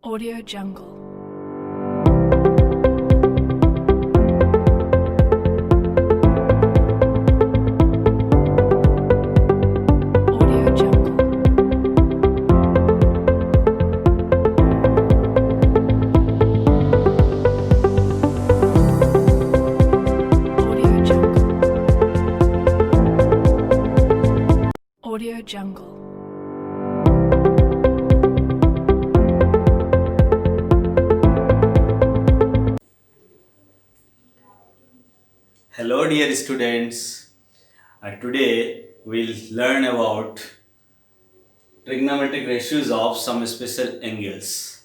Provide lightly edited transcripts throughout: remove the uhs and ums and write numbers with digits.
Audio Jungle. Audio Jungle. Audio Jungle. Audio Jungle. Hello, dear students. Today we'll learn about trigonometric ratios of some special angles: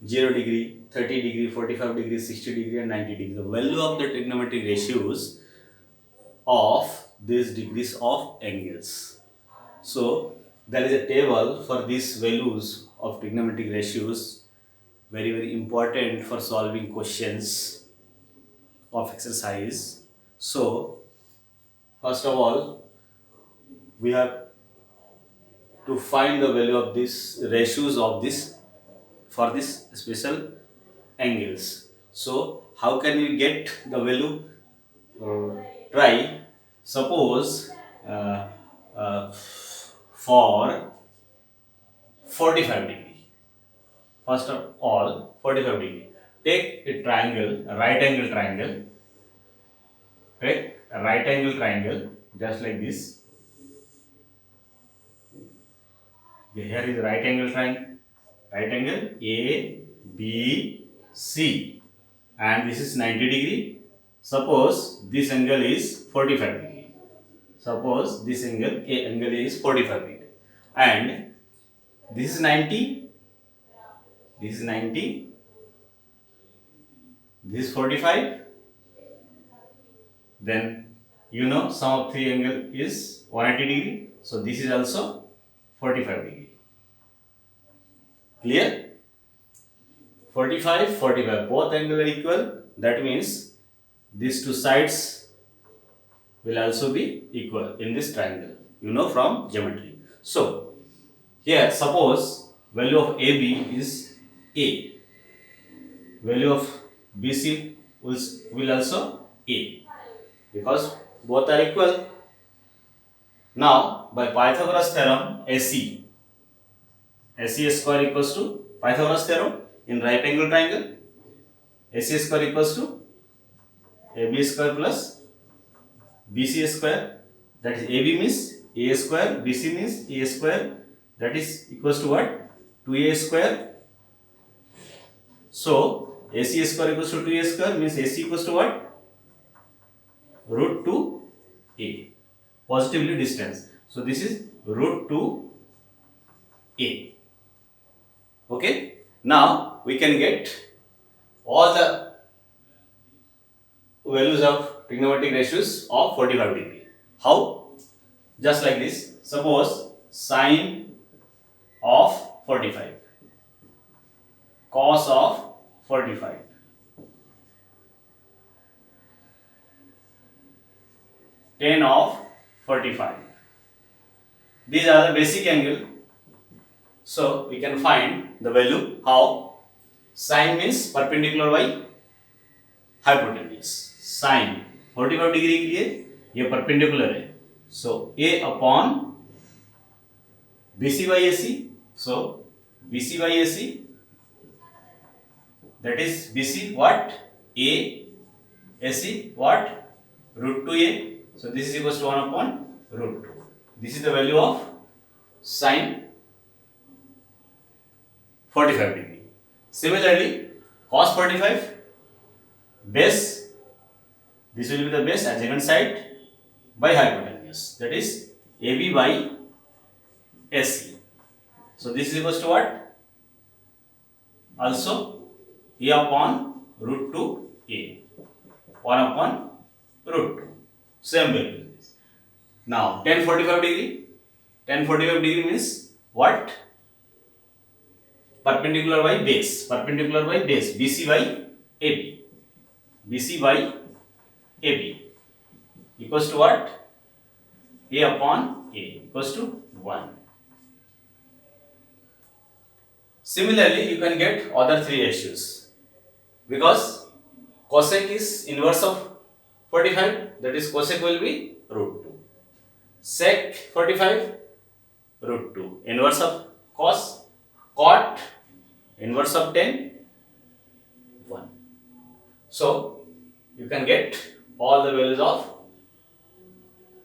0 degree, 30 degree, 45 degree, 60 degree, and 90 degree. The value of the trigonometric ratios of these degrees of angles. So, there is a table for these values of trigonometric ratios, very important for solving questions of exercise. So, first of all, we have to find the value of this ratios of this for this special angles. So how can we get the value? Try suppose uh, for 45 degree. First of all, 45 degree. Take a triangle, a right angle triangle. Take a right angle triangle just like this. Here is right angle triangle. Right angle A, B, C, and this is 90 degree. Suppose this angle is 45 degree. Suppose this angle is 45 degree, and this is 90. This is 90. This is 45. Then sum of three angle is 180 degree. So this is also 45 degree. Clear? 45, 45, both angles are equal. That means these two sides will also be equal in this triangle, from geometry. So, here suppose value of AB is A, value of BC will also A, because both are equal. Now, by Pythagoras theorem, AC square equals to Pythagoras theorem in right angle triangle. AC square equals to AB square plus BC square. That is AB means A square, BC means A square. That is equals to what? 2A square. So AC square equals to 2A square means AC equals to what? Root 2A. Positively distance. So this is root 2A. Okay. Now we can get all the values of trigonometric ratios of 45 degree. How? Just like this. Suppose sine of 45, cos of 45, tan of 45. These are the basic angle. So we can find the value. How? Sine means perpendicular by hypotenuse. Sine 45 degree के लिए ये perpendicular है. So A upon BC by AC. So BC by AC, that is BC what? A, AC what? Root 2A. So this is equals to 1 upon root 2. This is the value of sine 45 degree. Similarly, cos 45, base, this will be the base adjacent side by hypotenuse, that is AB by AC. So this is equals to what? Also A upon root 2A, 1 upon root 2. Same value. Now tan 45 degree. Tan 45 degree means what? Perpendicular by base. Perpendicular by base. BC by AB. BC by AB equals to what? A upon A equals to 1. Similarly, you can get other three ratios because cosec is inverse of 45, that is cosec will be root 2. Sec 45 root 2. Inverse of cos, cot inverse of 10 1. So you can get all the values of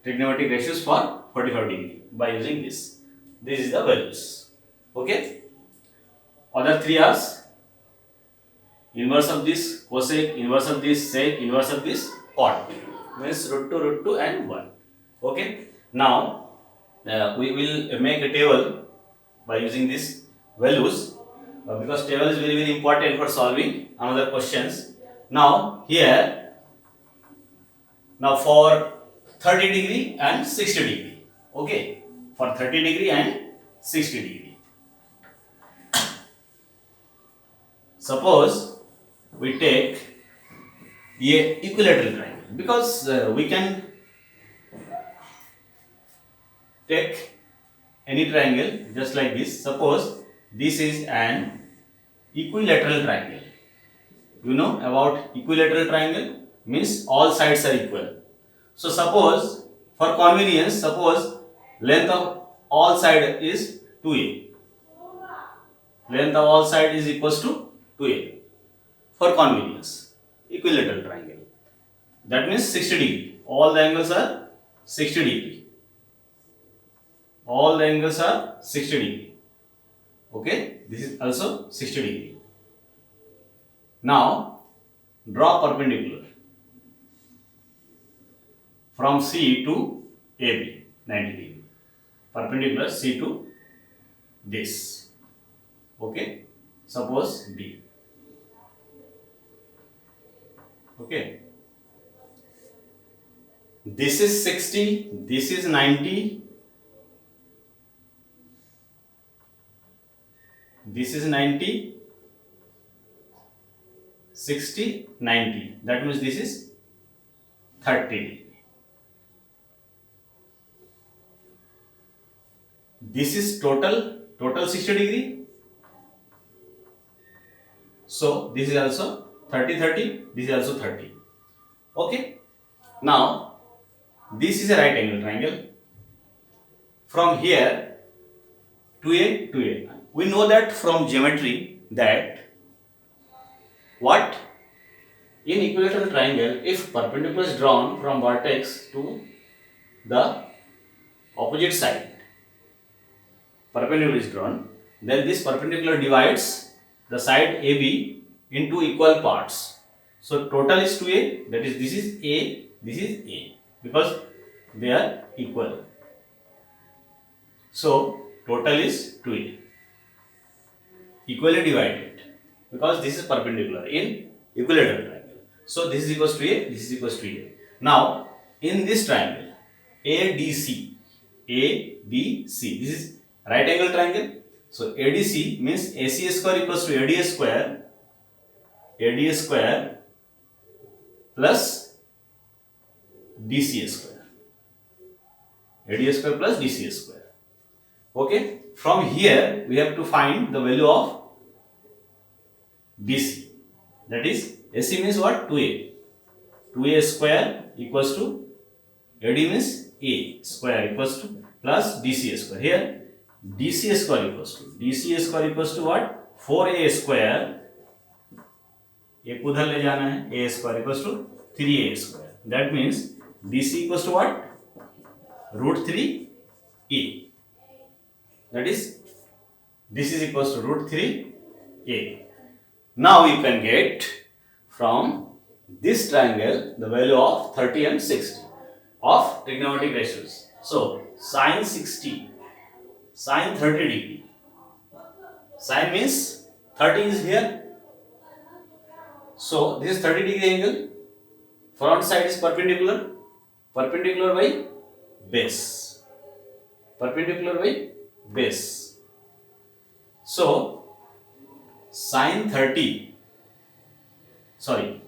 trigonometric ratios for 45 degree by using this. This is the values. Okay. Other three are inverse of this cosec, inverse of this sec, inverse of this cot. Means root 2 and 1. Okay. Now we will make a table by using these values because table is very important for solving another questions. Now here, now for 30 degree and 60 degree. Okay. For 30 degree and 60 degree. Suppose we take a equilateral triangle because we can take any triangle just like this. Suppose this is an equilateral triangle. You know about equilateral triangle means all sides are equal. So suppose for convenience, suppose length of all side is 2a. Length of all side is equals to 2a. For convenience, equilateral triangle. That means 60 degree. All the angles are 60 degree. All the angles are 60 degree. Okay, this is also 60 degree. Now draw perpendicular from C to AB 90 degree. Perpendicular C to this. Okay, suppose D. Okay, this is 60, this is 90, this is 90, 60, 90. That means this is 30 degree. This is total 60 degree. So this is also 30, 30. This is also 30. Okay. Now this is a right angle triangle. From here to A to A. We know that from geometry that what in equilateral triangle, if perpendicular is drawn from vertex to the opposite side, perpendicular is drawn, then this perpendicular divides the side AB into equal parts. So total is 2A, that is this is A, this is A, because they are equal. So total is 2A, equally divided, because this is perpendicular in equilateral triangle. So this is equals to A, this is equals to A. Now in this triangle ADC, this is right angle triangle. So ADC means ACA square equals to ADA square plus DCA square. ADA square plus DCA square. Okay. From here we have to find the value of DC. That is AC means what? 2A. 2A square equals to AD means A square equals to plus DCA square. Here DCA square equals to what? 4A square. एक उधर ले जाना है, A square equals to 3A square. That means DC equals to what? Root 3A. That is this is equals to root 3A. Now you can get from this triangle the value of 30 and 60 of trigonometric ratios. So sin 60, sin 30 degree. Sin means 30 is here. So this is 30 degree angle. Front side is perpendicular by base. Perpendicular by base. So sin 30, sin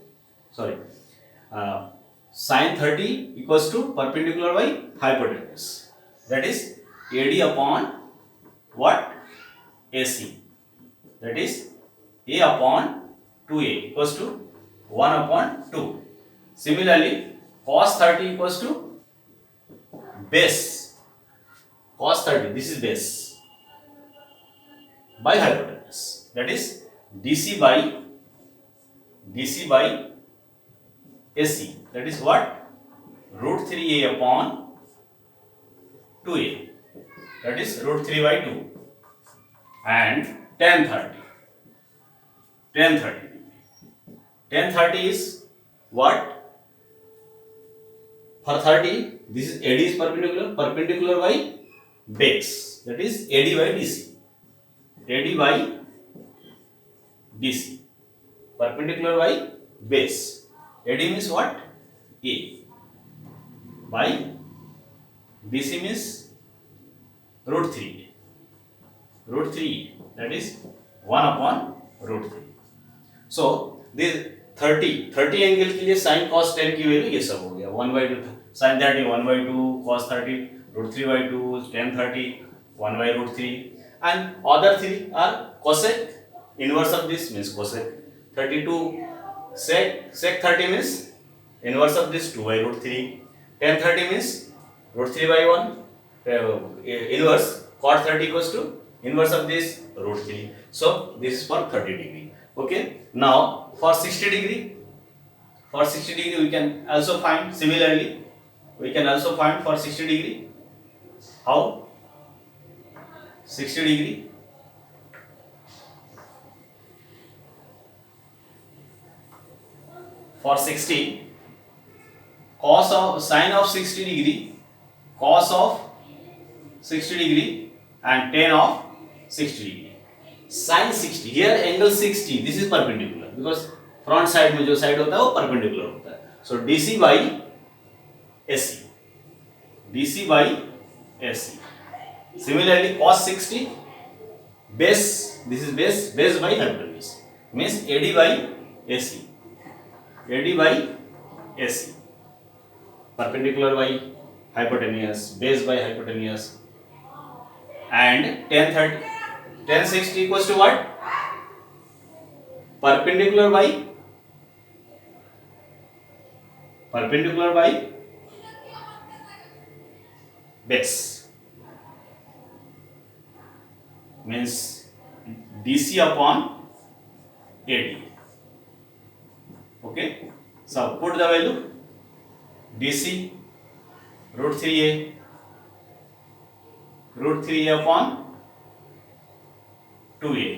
30 equals to perpendicular by hypotenuse. That is AD upon what? AC. that is a upon 2a equals to 1 upon 2. Similarly, cos 30 equals to base. Cos 30, this is base by hypotenuse, that is dc by AC, that is what? Root 3a upon 2a, that is root 3 by 2, and tan 30. Tan 30 is what? For 30, this is AD is perpendicular by base, that is AD by DC. AD by DC, perpendicular by base. AD means what? A. By DC means root 3. Root 3, that is 1 upon root 3. So this 30 angle के लिए sin cos 10 की value ये सब हो गया 1/2 sin 30 1/2 cos 30 root 3/2 tan 30 1/√3, and other three are cosec inverse of this means cosec 32, sec 30 means inverse of this 2/√3, tan 30 means root 3 by 1, inverse cot 30 equals to inverse of this root 3. So this is for 30 degree. Okay, now for 60 degree, we can also find similarly. We can also find for 60 degree. How? 60 degree. For 60, sine of 60 degree, cos of 60 degree, and tan of 60 degree. Sin 60, here angle 60, this is perpendicular because front side में जो side होता है वो perpendicular होता है. So DC by AC. DC by AC. Similarly, cos 60, base, this is base by hypotenuse, means AD by AC. AD by AC. Perpendicular by hypotenuse, base by hypotenuse, and tan 60 equals to what? Perpendicular by base, means DC upon AD. Okay, so put the value DC root 3a upon 2a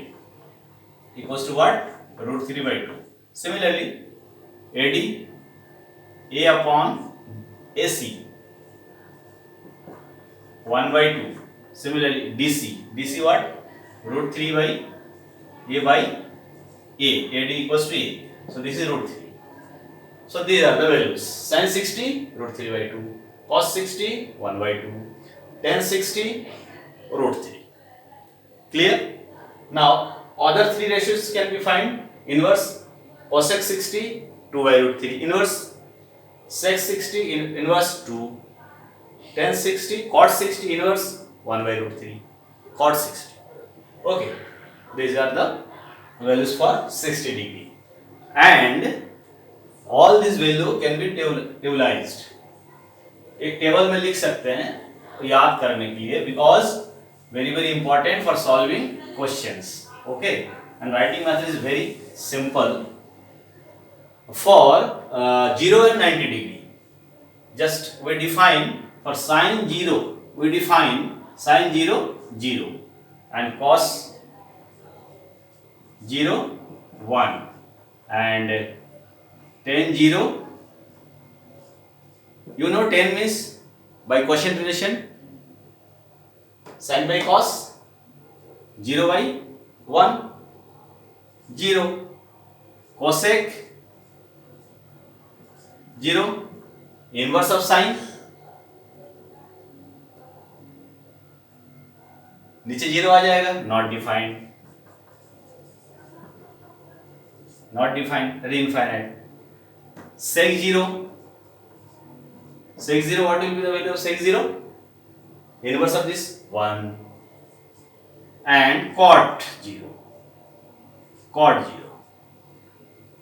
equals to what? Root 3 by 2. Similarly, AD A upon AC 1 by 2. Similarly, DC what? Root 3 by A by A. AD equals to A. So this is root 3. So these are the values. Sin 60 root 3 by 2. Cos 60 1 by 2. Tan 60 root 3. Clear? Now other three ratios can be found. Inverse cosec 60 2 by root 3. Inverse sec 60 inverse 2. Tan 60 cot 60 inverse 1 by root 3. Cot 60. Okay, these are the values for 60 degree, and all these value can be tabularized. एक table में लिख सकते हैं याद करने के लिए, because very important for solving questions. Okay, and writing method is very simple. For 0 and 90 degree, just we define for sin 0, we define sin 0 0 and cos 0 1 and tan 0. You know tan means by quotient relation, sin by cos 0 by 1 0, cosec 0, inverse of sin, नीचे 0 आ जाएगा, not defined, that is infinite. Sec 0, what will be the value of sec 0? Inverse of this 1, and cot 0. cot 0.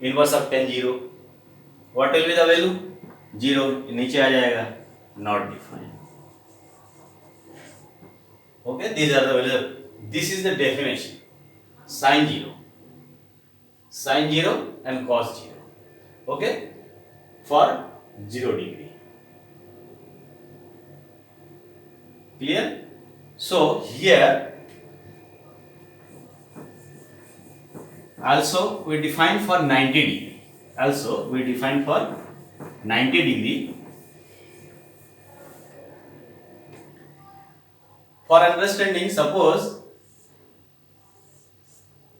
Inverse of tan 0. What will be the value? 0. नीचे आ जाएगा, not defined. Okay, these are the values. This is the definition. Sin 0 and cos 0. Okay, for 0 degree. Clear? So here also we define for 90 degree. Also we define for 90 degree. For understanding, suppose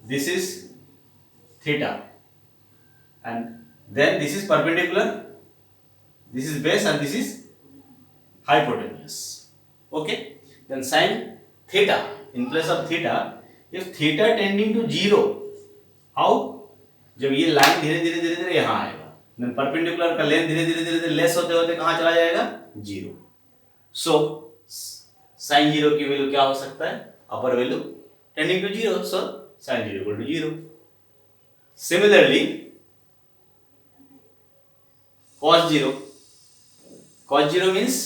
this is theta and then this is perpendicular, this is base and this is hypotenuse. Okay, then sin theta, in place of theta, if theta tending to 0, how? जब ये line धीरे धीरे धीरे धीरे यहाँ आएगा, then perpendicular का length धीरे धीरे धीरे धीरे लेस होते होते कहाँ चला जाएगा? 0. सो sin 0 की वैल्यू क्या हो सकता है? Upper value tending to 0, so sin 0 equal to 0. Similarly, cos 0. Cos 0 means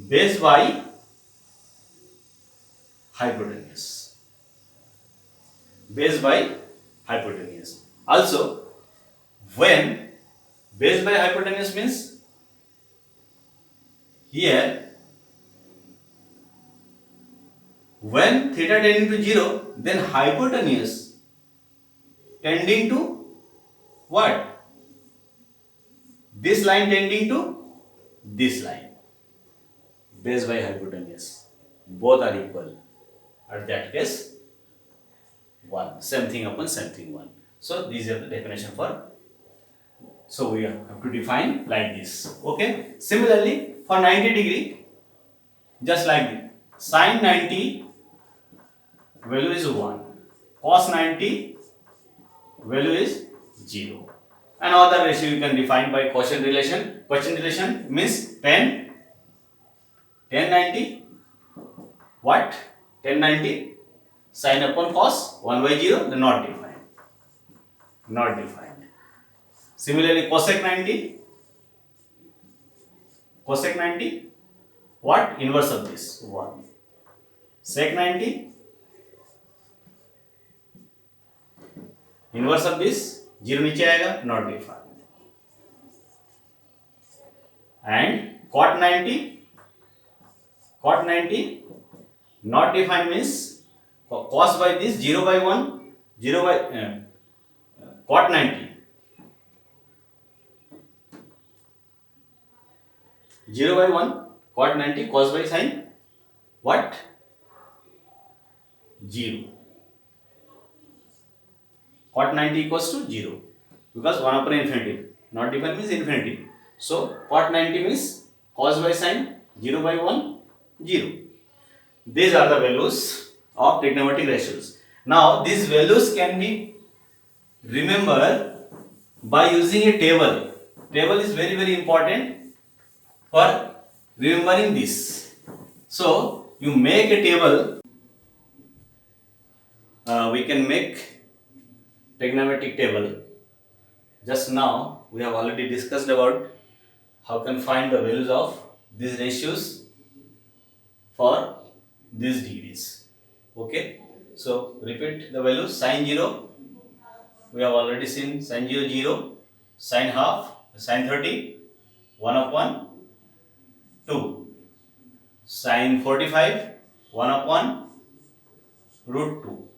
base by hypotenuse. Base by hypotenuse. Also, when base by hypotenuse means here when theta tending to 0, then hypotenuse tending to what? This line tending to this line. Base by hypotenuse. Both are equal. At that case, 1. Same thing upon same thing 1. So these are the definition for. So we have to define like this. Okay. Similarly, for 90 degree, just like this. Sin 90 value is 1. Cos 90 value is 0. Another ratio you can define by quotient relation. Quotient relation means tan 90. What? Tan 90 sin upon cos 1 by 0, then not defined. Not defined. Similarly, cosec 90. Cosec 90. What? Inverse of this 1. Sec 90. Inverse of this 0 नीचे आएगा, not defined. And cot 90. Cot 90 not defined means cos by this 0 by 1, 0 by cot 90 0 by 1, cot 90 cos by sin what? 0. Cot 90 equals to 0 because 1 upon infinity. Not defined means infinity. So cot 90 means cos by sin 0 by 1, 0. These are the values of trigonometric ratios. Now these values can be remembered by using a table. Table is very very important for remembering this. So you make a table. We can make trigonometric table. Just now we have already discussed about how can find the values of these ratios for these degrees. Okay, so repeat the values. Sin 0 we have already seen. Sin 0 0, sin half, sin 30 1 upon 2, sin 45 1 upon root 2,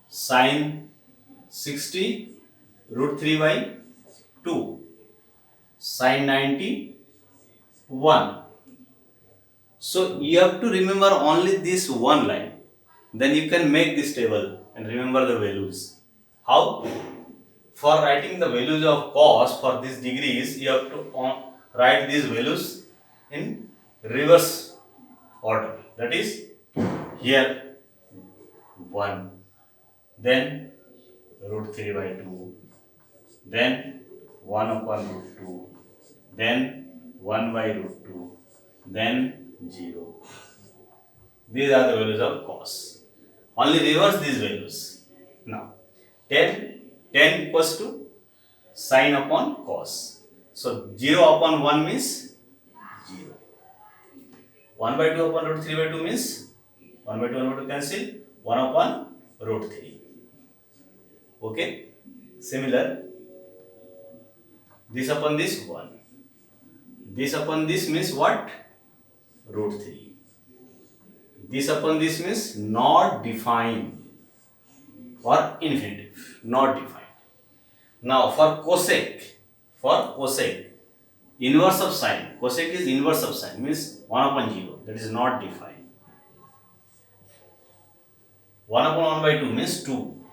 sin 60 root 3 by 2, sin 90 1. So you have to remember only this one line. Then you can make this table and remember the values. How? For writing the values of cos for these degrees, you have to write these values in reverse order. That is, here 1, then root 3 by 2, then 1 upon root 2, then 1 by root 2, then 0. These are the values of cos. Only reverse these values. Now, 10 equals to sine upon cos. So, 0 upon 1 means 0. 1 by 2 upon root 3 by 2 means 1 by 2 1 by 2 cancel. 1 upon root 3. Okay. Similar. This upon this 1. This upon this means what? Root 3. This upon this means not defined or infinitive, not defined. Now for cosec, inverse of sine, cosec is inverse of sine, means 1 upon 0, that is not defined. 1 upon 1 by 2 means 2.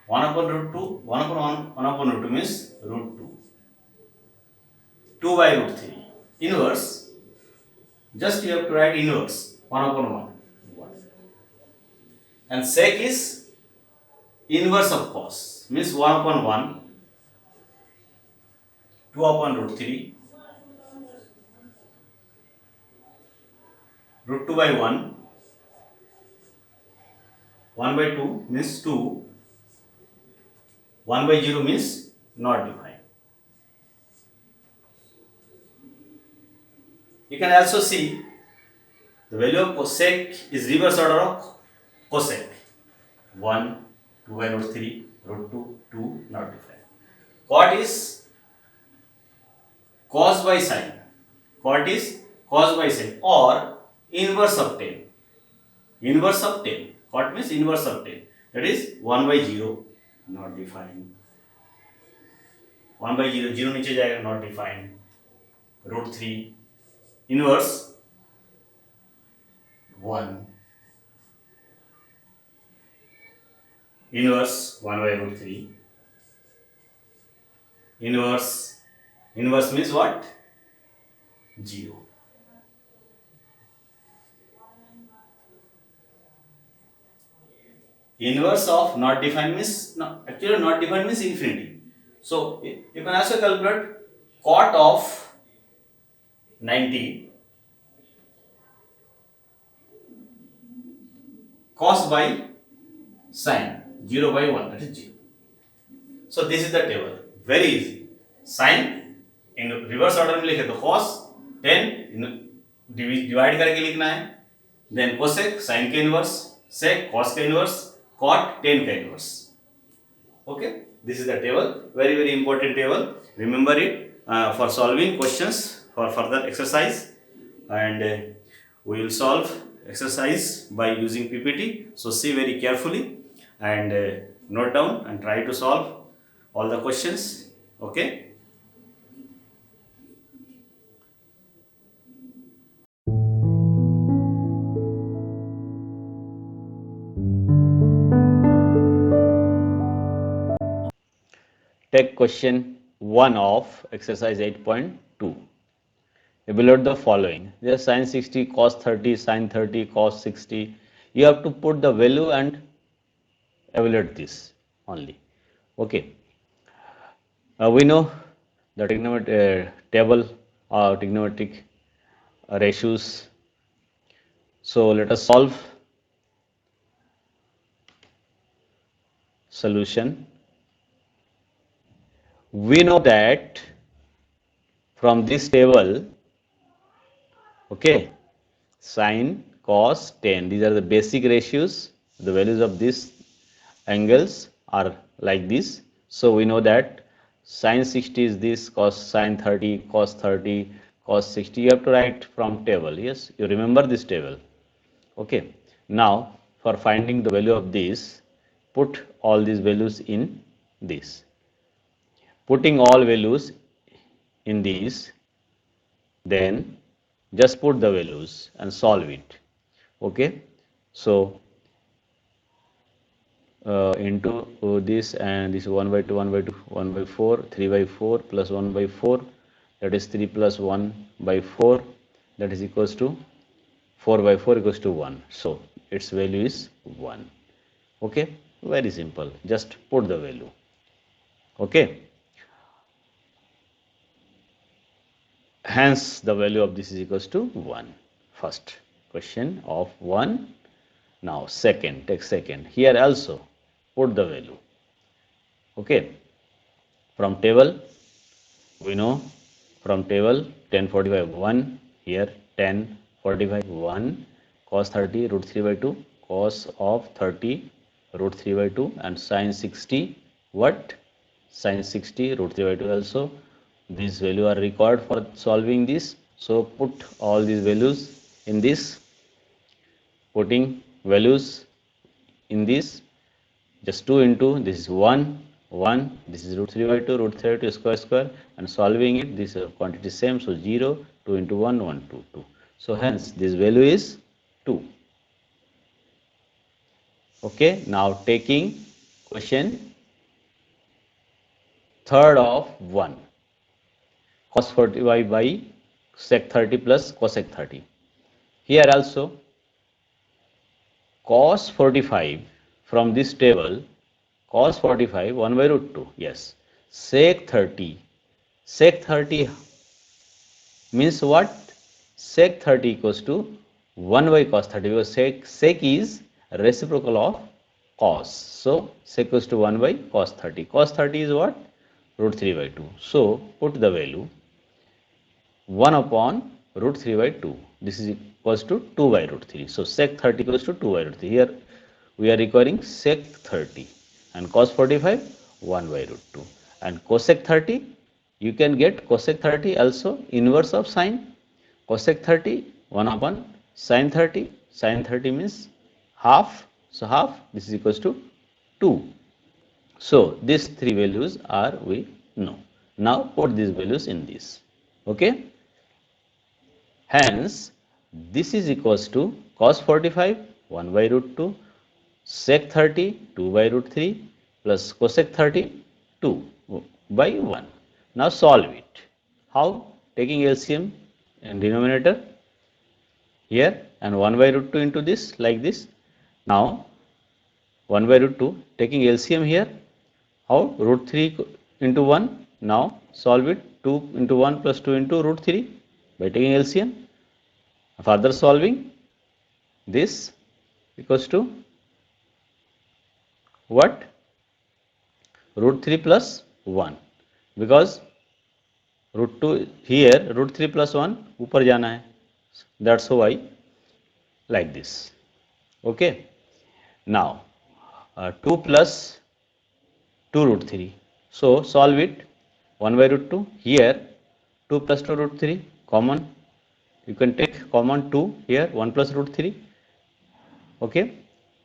1 upon root 2, 1 upon 1 upon root 2 means root 2. 2 by root 3. Inverse, just you have to write inverse, 1 upon 1. And sec is inverse of cos, means 1 upon 1, 2 upon root 3, root 2 by 1, 1 by 2 means 2, 1 by 0 means not defined. You can also see the value of cosec is reverse order of cosec. 1, 2 by root 3, root 2, 2, not defined. Cot is cos by sine. Cot is cos by sine or inverse of 10. Inverse of 10. Cot means inverse of 10. That is 1 by 0, not defined. 1 by 0, 0 नीचे जाएगा, not defined. Root 3, inverse 1. Inverse 1 by root 3. Inverse means what? 0. Inverse of not defined means, no, actually not defined means infinity. So you can also calculate cot of 90 cos by sine 0 by 1, that is 0. So this is the table, very easy. Sine in reverse order में लिखे तो cos 10 divide करके लिखना है, then cosec sine के inverse, sec cos के inverse, cot 10 का inverse. Okay, this is the table, very important table. Remember it for solving questions for further exercise, and we will solve exercise by using PPT. So see very carefully and note down and try to solve all the questions. Okay. Take question 1 of exercise 8.2. Evaluate the following. There is sin 60, cos 30, sin 30, cos 60. You have to put the value and evaluate this only. Okay. We know the trigonometric table or trigonometric ratios. So let us solve. Solution. We know that from this table, okay, sine, cos, tan, these are the basic ratios. The values of these angles are like this. So we know that sine 60 is this, cos sine 30, cos 30, cos 60. You have to write from table. Yes, you remember this table. Okay. Now for finding the value of this, put all these values in this. Putting all values in these, then just put the values and solve it. Okay. So into this and this 1 by 2, 1 by 2, 1 by 4, 3 by 4 plus 1 by 4, that is 3 plus 1 by 4, that is equals to 4 by 4 equals to 1. So its value is 1. Okay, very simple. Just put the value. Okay. Hence the value of this is equals to 1. First question of 1. Now second, take second. Here also put the value. Okay. From table, we know from table 1045 1, here 1045 1, cos 30 root 3 by 2, cos of 30 root 3 by 2, and sin 60 what? Sin 60 root 3 by 2 also. These values are required for solving this. So put all these values in this. Putting values in this, just 2 into this is 1, 1, this is root 3 by 2, root 3 by 2 square square, and solving it, this quantity is same, so 0, 2 into 1, 1, 2, 2. So hence this value is 2. Okay, now taking question third of 1, cos 45 by sec 30 plus cosec 30. Here also cos 45 from this table, cos 45 1 by root 2, yes, sec 30 means what? Sec 30 equals to 1 by cos 30, because sec is reciprocal of cos. So sec equals to 1 by cos 30. Cos 30 is what? Root 3 by 2. So put the value 1 upon root 3 by 2. This is equals to 2 by root 3. So sec 30 equals to 2 by root 3. Here we are requiring sec 30, and cos 45 1 by root 2. And cosec 30, you can get cosec 30 also inverse of sine. Cosec 30 1 upon sine 30. Sine 30 means half. So half, this is equals to 2. So these three values are we know. Now put these values in this. Okay. Hence this is equals to cos 45 1 by root 2, sec 30 2 by root 3 plus cosec 30 2 by 1. Now solve it. How? Taking LCM in denominator here and 1 by root 2 into this, like this. Now 1 by root 2 taking LCM here. How? Root 3 into 1. Now solve it. 2 into 1 plus 2 into root 3 by taking LCM. Further solving, this equals to what? Root 3 plus 1, because root 2 here, root 3 plus 1 ऊपर जाना है, that's why like this. Okay. Now 2 plus 2 root 3. So solve it. 1 by root 2. Here 2 plus 2 root 3 common. You can take common 2 here, 1 plus root 3. Okay.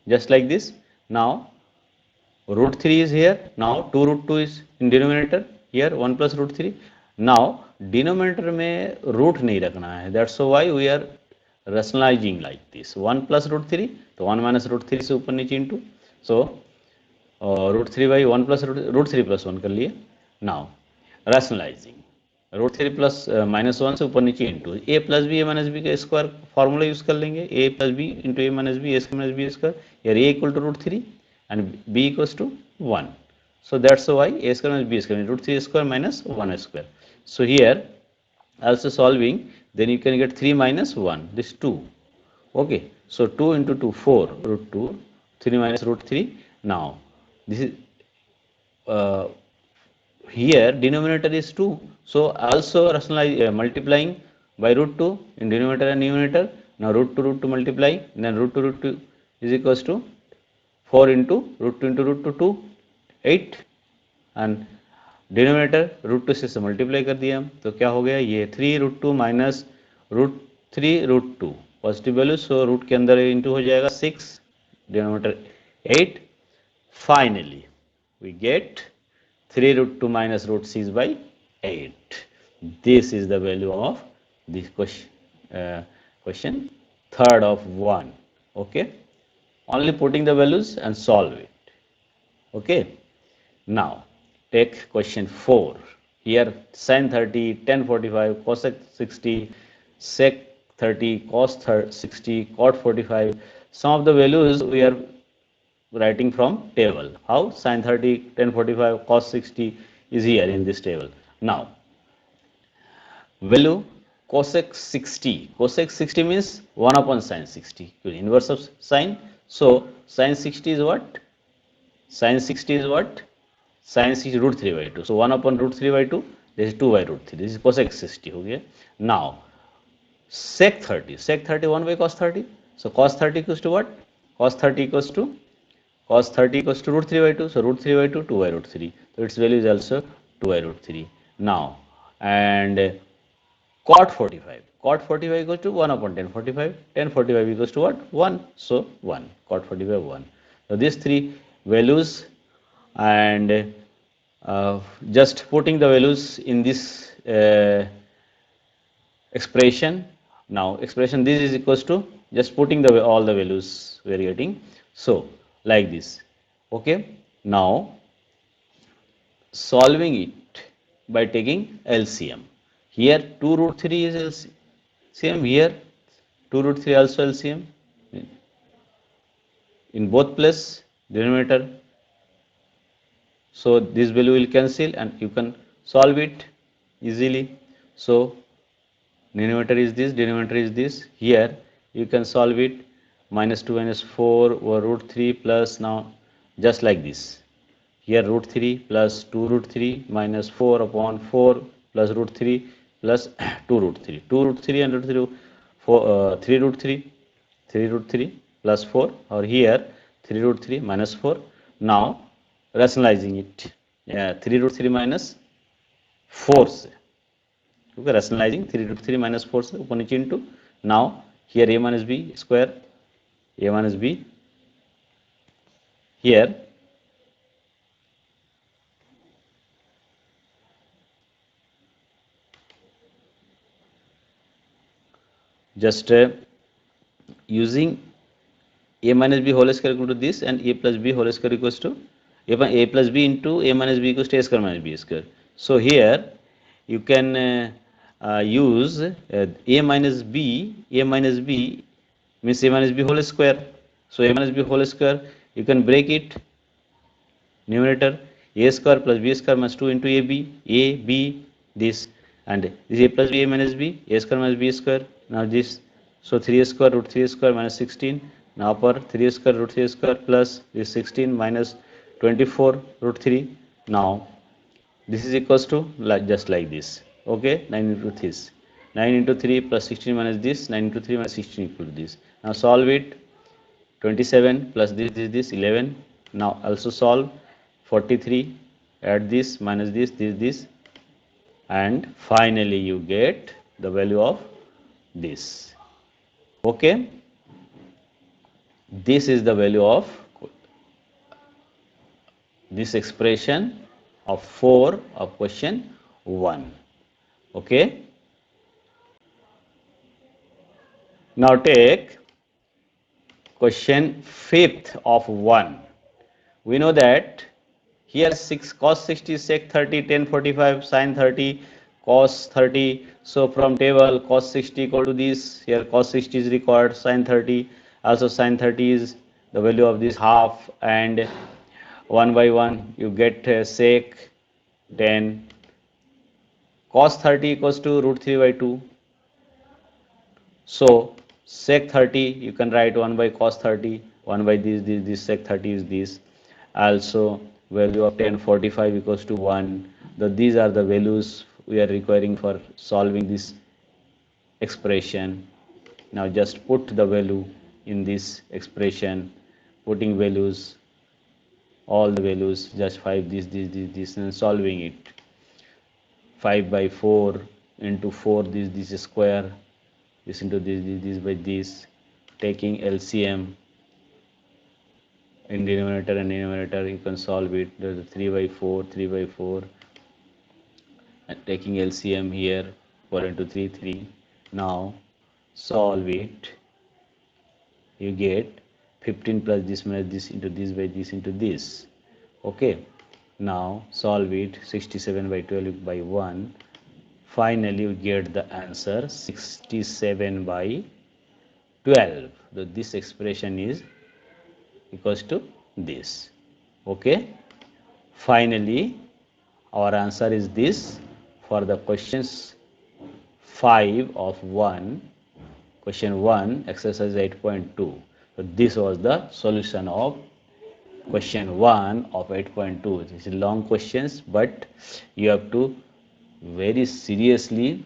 Just like this. Now root 3 is here. Now 2 root 2 is in denominator. Here 1 plus root 3. Now denominator में root नहीं रखना है. That's why we are rationalizing like this. 1 plus root 3. तो 1 minus root 3 से ऊपर नीचे into. So root 3 by 1 plus root 3 plus 1 कर लिए. Now rationalizing. Root 3 plus minus 1 से ऊपर नीचे into a plus b a minus b का स्क्वायर फॉर्मूला यूज कर लेंगे. A plus b into a minus b, a square minus b square, यार a equal to root 3 and b equals to 1. So that's why a square minus b square root 3 square minus 1 square. So here also solving, then you can get 3 minus 1, this 2. Okay, so 2 into 2 4 root 2, 3 minus root 3. Now this is here denominator is 2, so also rationalize multiplying by root 2 in denominator and numerator. Now root 2 multiply, then root 2 is equals to 4 into root 2 into root 2 2 8, and denominator root 2 से multiply कर दिया हम, तो क्या हो गया ये 3 root 2 minus root 3 root 2 positive value, so root के अंदर इंटू हो जाएगा 6, denominator 8. Finally we get 3 root 2 minus root 6 by 8. This is the value of this question third of 1. Okay, only putting the values and solve it. Okay, now take question 4. Here sin 30, tan 45, cosec 60, sec 30, cos 60, cot 45. Some of the values we are writing from table. How? Sin 30, tan 45, cos 60 is here in this table. Now value cosec 60. Cosec 60 means 1 upon sin 60. Inverse of sine. So sin 60 is what? Sin 60 is what? Sin 60 root 3 by 2. So 1 upon root 3 by 2. This is 2 by root 3. This is cosec 60. Okay. Now sec 30. Sec 30 1 by cos 30. So cos 30 equals to what? Cos 30 equals to root 3 by 2. So root 3 by 2, 2 by root 3. So its value is also 2 by root 3. Now, and cot 45. Cot 45 equals to 1 upon tan 45. Tan 45 equals to what? 1. So 1. Cot 45 1. So these three values, and just putting the values in this expression. Now expression this is equals to just putting the all the values we are getting. So like this. Okay. Now solving it by taking LCM. Here 2 root 3 is LCM. Here 2 root 3 also LCM. In both place denominator. So this value will cancel and you can solve it easily. So numerator is this, denominator is this. Here you can solve it, minus 2 minus 4 over root 3 plus, now just like this. Here root 3 plus 2 root 3 minus 4 upon 4 plus root 3 plus 2 root 3. 2 root 3 and root 3, 3 root 3, 3 root 3 plus 4, or here 3 root 3 minus 4. Now rationalizing it, 3 root 3 minus 4 से, okay, rationalizing 3 root 3 minus 4 से ऊपर नीचे into. Now here a minus b square, a minus b, here just using a minus b whole square equal to this, and a plus b whole square equals to a plus b into a minus b equals to a square minus b square. So here you can use a minus b means a minus b whole square. So a minus b whole square, you can break it, numerator a square plus b square minus 2 into a b this, and this a plus b a minus b, a square minus b square. Now this, so 3 square root 3 square minus 16. Now upper 3 square root 3 square plus this 16 minus 24 root 3. Now this is equals to like just like this. Okay, 9 into this, 9 into 3 plus 16 minus this, 9 into 3 minus 16 equal to this. Now solve it, 27 plus this 11. Now also solve 43, add this minus this, and finally you get the value of this. Okay, this is the value of this expression of 4 of question 1. Okay, now take question 5th of 1. We know that here 6 cos 60 sec 30 tan 45 sin 30 cos 30. So from table cos 60 equal to this, here cos 60 is required, sin 30 also, sin 30 is the value of this half, and 1 by 1 you get sec 10, cos 30 equals to root 3 by 2. So sec 30 you can write 1 by cos 30, 1 by this sec 30 is this. Also value of tan 45 equals to 1. These are the values we are requiring for solving this expression. Now just put the value in this expression, putting values, all the values, just 5 this, and solving it. 5 by 4 into 4 this square, this into this by this, taking LCM in denominator and numerator, you can solve it. There's a 3 by 4, and taking LCM here, 4 into 3 3. Now solve it, you get 15 plus this minus this into this by this into this. Okay, now solve it, 67 by 12 by 1. Finally you get the answer 67 by 12. So this expression is equals to this. Okay, finally our answer is this for the questions 5 of 1, question 1, exercise 8.2. So this was the solution of question 1 of 8.2. This is long questions, but you have to very seriously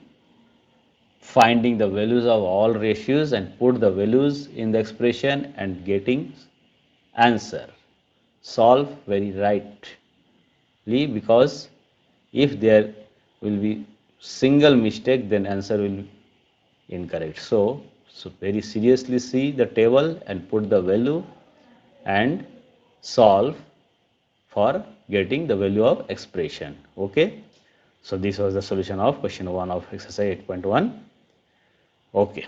finding the values of all ratios and put the values in the expression and getting answer. Solve very rightly, because if there will be single mistake, then answer will be incorrect. So very seriously see the table and put the value and solve for getting the value of expression. Okay. So this was the solution of question 1 of exercise 8.1. Okay.